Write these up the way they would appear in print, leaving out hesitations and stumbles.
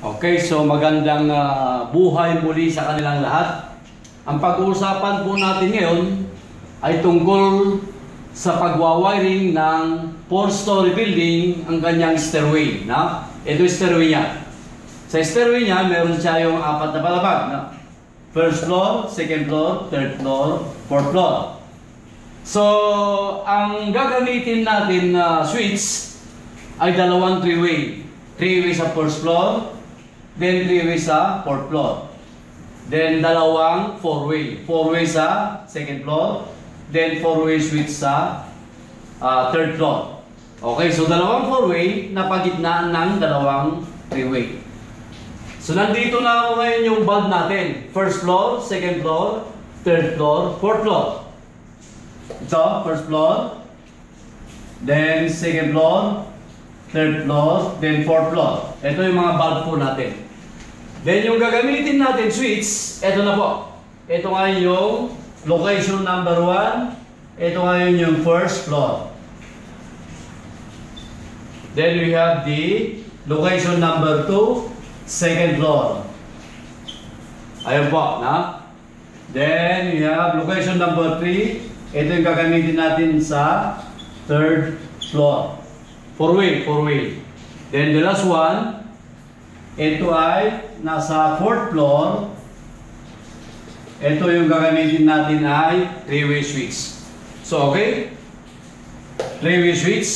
Okay, so magandang buhay muli sa kanilang lahat. Ang pag-uusapan po natin ngayon ay tungkol sa pagwawiring ng 4-story building ang kanyang stairway. Na? Ito yung stairway niya. Sa stairway niya, meron siya yung 4 na palapag. Na? First floor, second floor, third floor, fourth floor. So, ang gagamitin natin na switch ay dalawang 3-way. 3-way sa first floor, then 3-way sa fourth floor. Then dalawang 4-way. 4-way sa second floor, then 4-way switch sa third floor. Okay, so dalawang 4-way na pagitnaan ng dalawang 3-way. So nandito na ako ngayon yung bulb natin. First floor, second floor, third floor, fourth floor. Ito, first floor, then second floor, third floor, then fourth floor. Ito yung mga bulb po natin. Then yung gagamitin natin switch, ito na po. Ito nga yung location number 1. Ito nga yung first floor. Then we have the location number 2, second floor. Ayun po, na? Then we have location number 3. Ito yung gagamitin natin sa third floor. 4-way. Then the last one, ito ay nasa fourth floor. Ito yung gagamitin natin ay 3-way switch. So, okay? 3-way switch.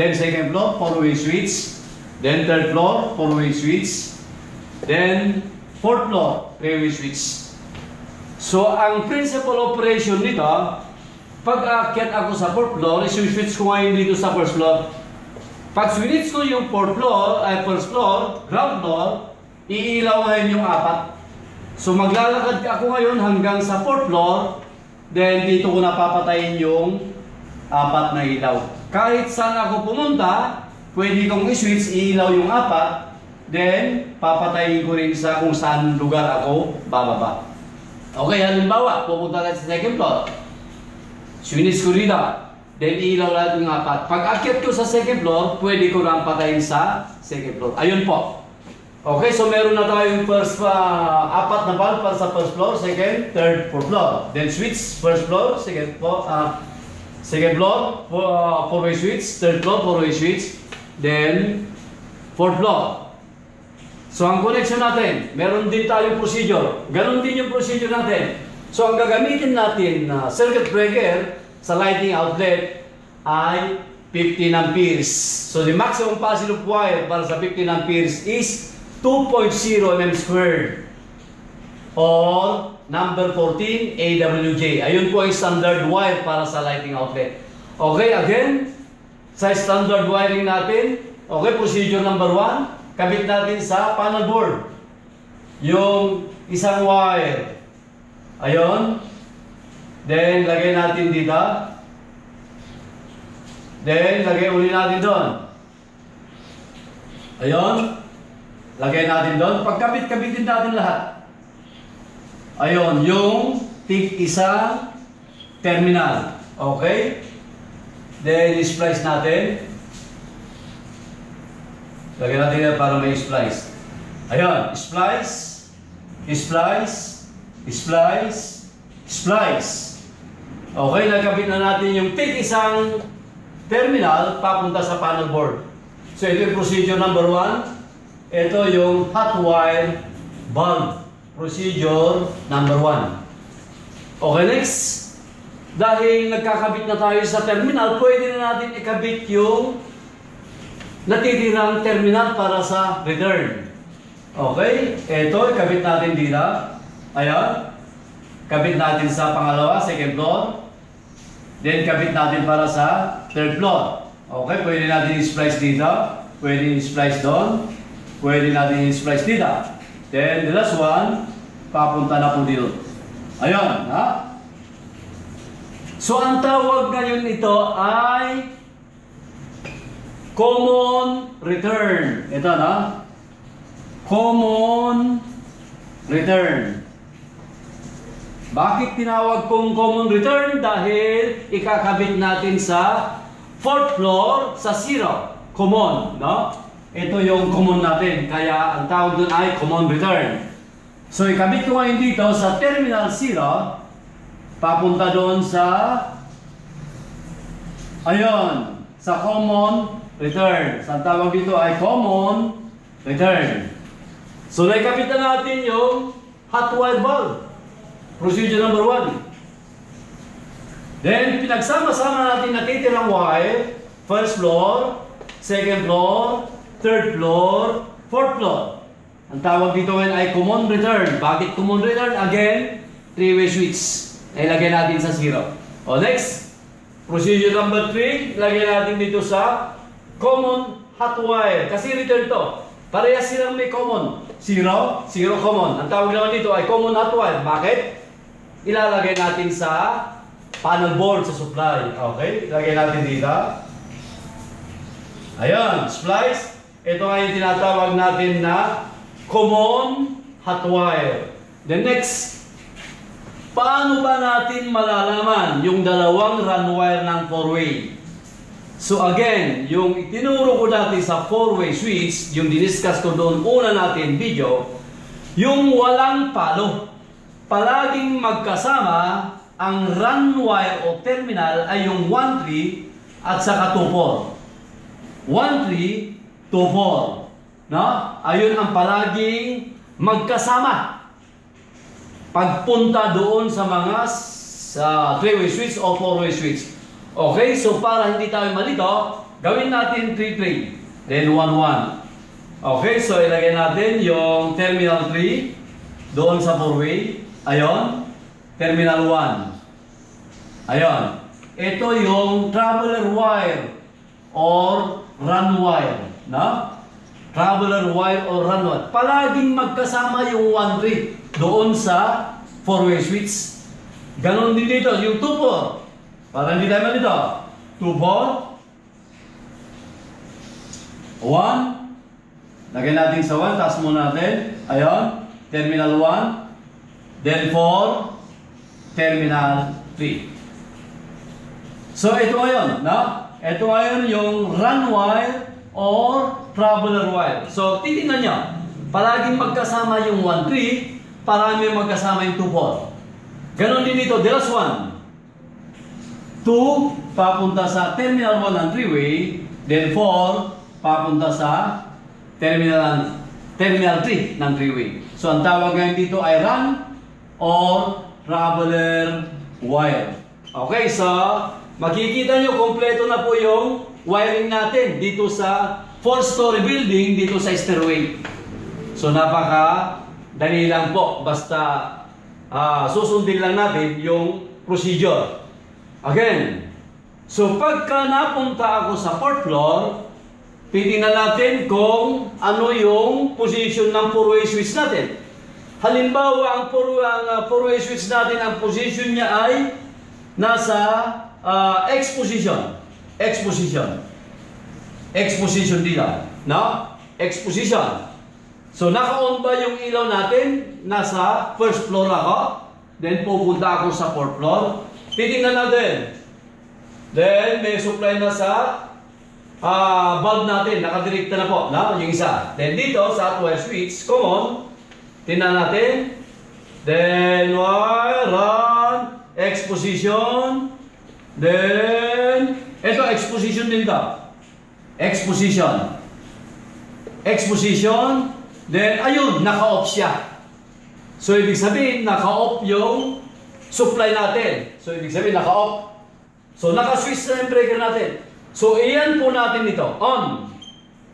Then second floor, 4-way switch. Then third floor, 4-way switch. Then fourth floor, 3-way switch. So, ang principal operation nito, pag aakyat ako sa fourth floor, switch ko ngayon dito sa first floor. Pag switch ko yung fourth floor, ay first floor, ground floor, iilaw ngayon yung 4. So maglalakad ako ngayon hanggang sa fourth floor, then dito ko napapatayin yung 4 na ilaw. Kahit saan ako pumunta, pwede kong i-switch, iilaw yung 4, then papatayin ko rin sa kung saan lugar ako bababa. Okay, halimbawa, pupunta tayo sa second floor. Switch ko dito. Then ilaw lahat yung 4. Pag akyat ko sa second floor, pwede ko lang patayin sa second floor. Ayun po. Okay, so meron na tayong first 4 na bulb para sa first floor, second, third, fourth floor. Then switch, first floor, second floor, 4-way switch, third floor, 4-way switch, then fourth floor. So ang connection natin, meron din tayong procedure. Ganon din yung procedure natin. So ang gagamitin natin na circuit breaker sa lighting outlet ay 15 amperes. So the maximum positive wire para sa 15 amperes is 2.0 mm squared or number 14 AWJ. Ayun po ay standard wire para sa lighting outlet. Okay, again, sa standard wiring natin, okay, procedure number 1, kabit natin sa panel board yung isang wire. Ayun. Then, lagay natin dito. Then, lagay uli natin doon. Ayun. Lagay natin doon. Pagkabit-kabitin natin lahat. Ayun. Yung isang terminal. Okay? Then, splice natin. Lagay natin yan para may splice. Ayun. Splice. Splice. Splice. Splice. Okay, nagkabit na natin yung isang terminal papunta sa panel board. So ito yung procedure number 1. Ito yung hot wire bulb. Procedure number 1. Okay, next. Dahil nagkakabit na tayo sa terminal, pwede na natin ikabit yung natitirang terminal para sa return. Okay, ito ikabit natin dito. Ayan. Kabit natin sa pangalawa, second floor. Then kabit natin para sa third floor. Okay, pwede natin i-splice dito. Pwede i-splice doon. Pwede natin i-splice dito. Then the last one, papunta na po dito. Ayun, ha? So ang tawag ngayon ito ay common return. Ito, na? Common return. Bakit tinawag kong common return? Dahil ikakabit natin sa fourth floor sa 0. Common, no? ito yung common natin. Kaya ang tawag doon ay common return. So ikabit ko ngayon dito sa terminal 0, papunta doon sa, ayun, sa common return. So ang tawag dito ay common return. So naikabit na natin yung hot wire bulb. Procedure number 1. Then, pinagsama-sama natin natitirang wire, first floor, second floor, third floor, fourth floor. Ang tawag dito ngayon ay common return. Bakit common return? Again, three-way switch. Ilagay natin sa 0. O next, procedure number 3, ilagay natin dito sa common hot wire. Kasi return to. Parehas silang may common. 0, 0 common. Ang tawag naman dito ay common hot wire. Bakit? Ilalagay natin sa panel board sa supply. Okay? Ilagay natin dito. Ayan, splice. Ito ay yung tinatawag natin na common hot wire. The next, paano ba natin malalaman yung dalawang run wire ng 4-way? So again, yung itinuro ko natin sa 4-way switch, yung diniscuss ko doon una natin video, yung walang palo. Palaging magkasama ang run wire o terminal ay yung 1-3 at saka 2-4. 1-3, 2-4. No? Ayun ang palaging magkasama. Pagpunta doon sa mga 3-way switch o 4-way switch. Okay, so para hindi tayo malito, gawin natin 3-3. Then 1-1. Okay, so ilagay natin yung terminal 3 doon sa 4-way. Ayun. Terminal 1. Ayan. Ito yung traveler wire or run wire. No? Traveler wire or run wire. Palaging magkasama yung 1-3 doon sa 4-way switch. Ganon din dito. Yung 2-4. Para hindi tayo malito. 2-4. 1. Lagyan natin sa 1. Taas muna natin. Ayan. Terminal 1. Then 4. Terminal 3. So ito ngayon, no? Ito ngayon yung run wire or traveler wire. So titingnan nyo, palaging magkasama yung 1-3, parami magkasama yung 2-4. Ganon din dito, the last one. 2 papunta sa terminal 1 ng 3-way, then 4 papunta sa terminal 3 ng 3-way. So ang tawag ngayon dito ay run or traveler wire. Okay, so makikita nyo kompleto na po yung wiring natin dito sa 4-story building, dito sa stairway. So napaka dali lang po, basta susundin lang natin yung procedure. Again, so pagka napunta ako sa 4th floor, titingnan natin kung ano yung position ng 4-way switch natin. Halimbawa, ang 4-way switch natin, ang position niya ay nasa X position. X position. X position dito. No? X position. So, naka-on ba yung ilaw natin? Nasa 1st floor ako. Then, pupunta ako sa 4th floor. Titingnan natin. Then, may supply na sa bulb natin. Nakadirekta na po. No? Yung isa. Then, dito sa hot wire switch, common. Tingnan natin. Then, wire, run, X position. Then, ito, X position din ito. X position. X position. Then, ayun, naka-off siya. So, ibig sabihin, naka-off yung supply natin. So, ibig sabihin, naka-off. So, naka-switch na yung breaker natin. So, iyan po natin ito. On.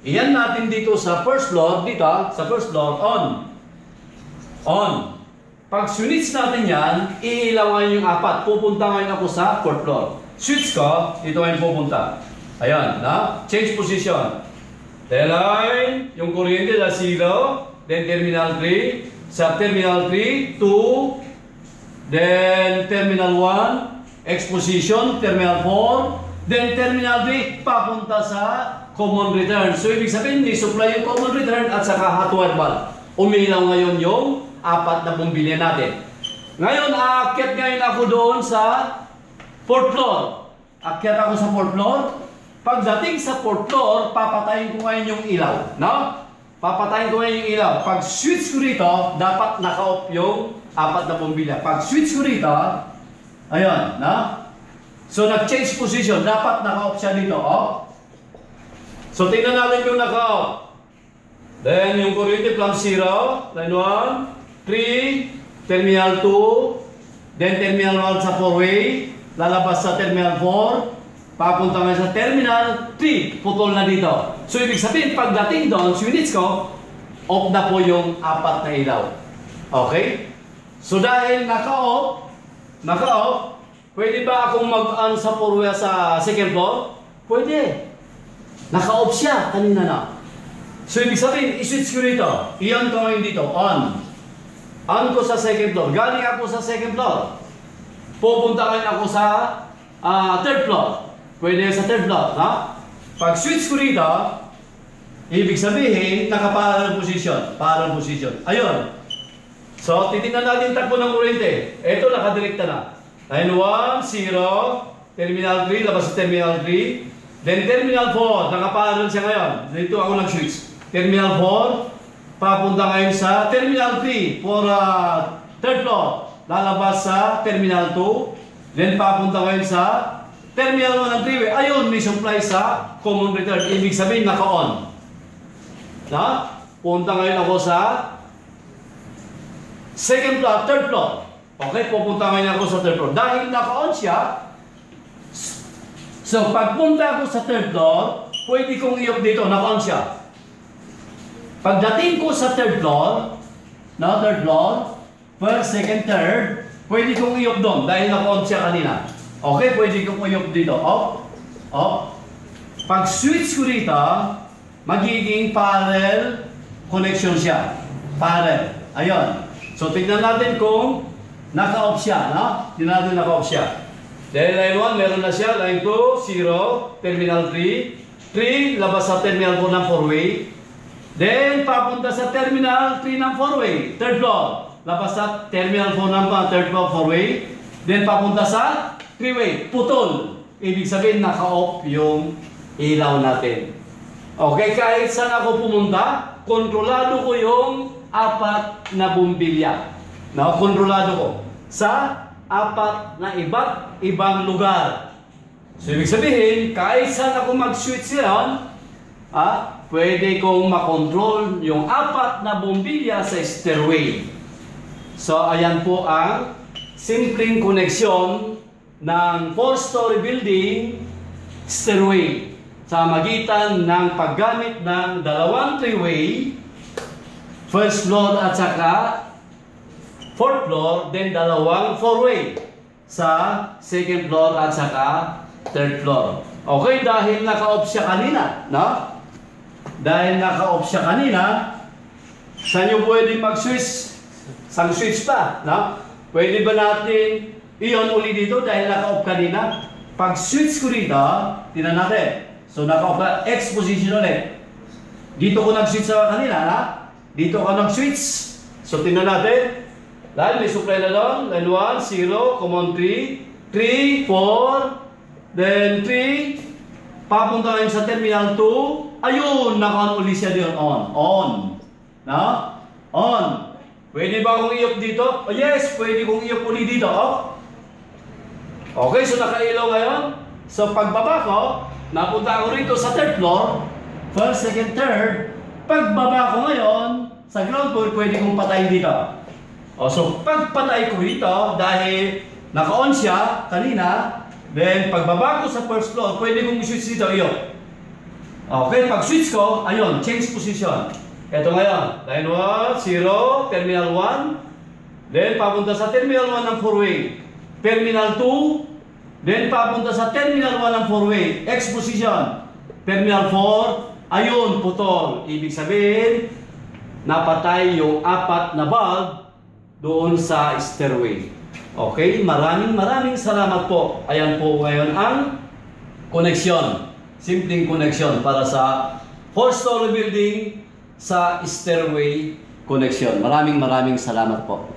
Iyan natin dito sa 1st floor. Dito, sa 1st floor, on. On. Pag switch natin yan, iilaw ngayon yung 4. Pupunta ngayon ako sa 4th floor. Switch ko, dito ngayon pupunta. Ayan, na? Change position. Line, yung kuryente na 0. Then terminal 3. Sa terminal 3, 2. Then terminal 1. X position, terminal 4. Then terminal 3, papunta sa common return. So ibig sabihin, di-supply yung common return at saka hot wire bulb. Umilaw ngayon yung 4 na bumbilya natin. Ngayon, aakyat ngayon ako doon sa 4th floor. Akyat ako sa 4th floor. pagdating sa 4th floor, papatayin ko ngayon yung ilaw. No? Papatayin ko ngayon yung ilaw. Pag switch ko rito, dapat naka-off yung 4 na bombilya. Pag switch ko rito, ayun, no? So, nag-change position. Dapat naka-off siya dito, off. So, tingnan natin yung naka-off. Then, yung kuryente from 0, line 1, 3, terminal 2, then terminal 1 sa 4-way, lalabas sa terminal 4, papunta ngayon sa terminal 3, putol na dito. So, ibig sabihin, pagdating doon, switch ko, off na po yung 4 na ilaw. Okay? So, dahil naka-off, pwede ba akong mag-on sa 4-way sa 2nd floor? Pwede. Naka-off siya kanina na. So, ibig sabihin, i-switch ko dito. I-on ko ngayon dito. On. On ko sa 2nd floor. Galing ako sa 2nd floor. Pupunta ngayon ako sa 3rd floor. Pwede sa 3rd floor. Ha? Pag switch ko dito, ibig sabihin, naka-parallel position. Parallel position. Ayun. So, titignan natin takbo ng kuryente. Ito, nakadirekta na. Line 1, 0, terminal 3, labas sa terminal 3. Then terminal 4, nakaparallel siya ngayon. Dito ako nag-switch. Terminal 4, papunta ngayon sa terminal 3 for 3rd floor. Lalabas sa terminal 2. Then papunta ngayon sa terminal 1 ng 3-way. Ayun, may supply sa common return. Ibig sabihin, naka-on. Na? Punta ngayon ako sa 2nd floor, 3rd floor. Okay, pupunta ngayon ako sa 3rd floor. Dahil naka-on siya, so pagpunta ako sa 3rd floor, pwede kong i-off dito, naka-on siya. Pagdating ko sa 3rd floor, na 3rd floor, 1st, 2nd, 3rd, pwede kong i-off doon dahil naka-on siya kanina. Okay, pwede kong i-off dito. Off, off. Pag switch ko dito, magiging parallel connection siya. Parallel. Ayun. So, tignan natin kung naka-off siya, no? Tignan natin naka-off siya. Dahil line 1, meron na siya. Line 2, 0, terminal 3. 3, labas sa terminal 4 ng 4-way. Then, papunta sa terminal 3 ng 4-way. 3rd floor. Labas sa terminal 4 ng 3rd floor 4-way. Then, papunta sa 3-way. Putol. Ibig sabihin, naka-off yung ilaw natin. Okay, kahit saan ako pumunta, kontrolado ko yung 4 na bumbilya. No, kontrolado ko sa 4 na iba't ibang lugar. So, ibig sabihin, kahit saan ako mag-switch yan, pwede kong makontrol yung 4 na bumbilya sa stairway. So, ayan po ang simpleng koneksyon ng 4-story building stairway sa magitan ng paggamit ng 2 3-way, 1st floor at saka 4th floor, then 2 4-way sa 2nd floor at saka 3rd floor. Okay, dahil naka-off siya kanina, no? Dahil naka-off siya kanina, saan nyo pwede mag-switch? Sang switch pa, no? Pwede ba natin i-on uli dito dahil naka-off kanina? Pag switch ko dito, tingnan natin. So, naka-off ka, X position ulit. Dito ko nag-switch sa kanina, na? Dito ko nag-switch. So, tingnan natin. Line, may supply na doon. Line 1, 0, common 3, 3, 4, then 3, papunta ngayon sa terminal 2. Ayun, naka-on uli siya doon. On. No? On. Pwede ba akong i-off dito? Oh, yes, pwede kong i-off uli dito. Off. Okay, so naka-ilaw ngayon. So, pagbaba ko, napunta ako rito sa 3rd floor, 1st, 2nd, 3rd. Pagbaba ko ngayon, sa ground floor, pwede kong patayin dito. O, so, pagpatay ko rito, dahil naka-on siya kanina, then pagbaba ko sa 1st floor, pwede kong switch dito, iyon. Okay, pag switch ko, ayun, change position. Ito ngayon, line 1, 0, terminal 1, then papunta sa terminal 1 ng 4-way. Terminal 2, then papunta sa terminal 1 ng 4-way. X position. Terminal 4, ayun, putol. Ibig sabihin, napatay yung 4 na bulb doon sa stairway. Okay, maraming salamat po. Ayan po ngayon ang koneksyon. Simpleng koneksyon para sa 4-story building sa stairway connection. Maraming salamat po.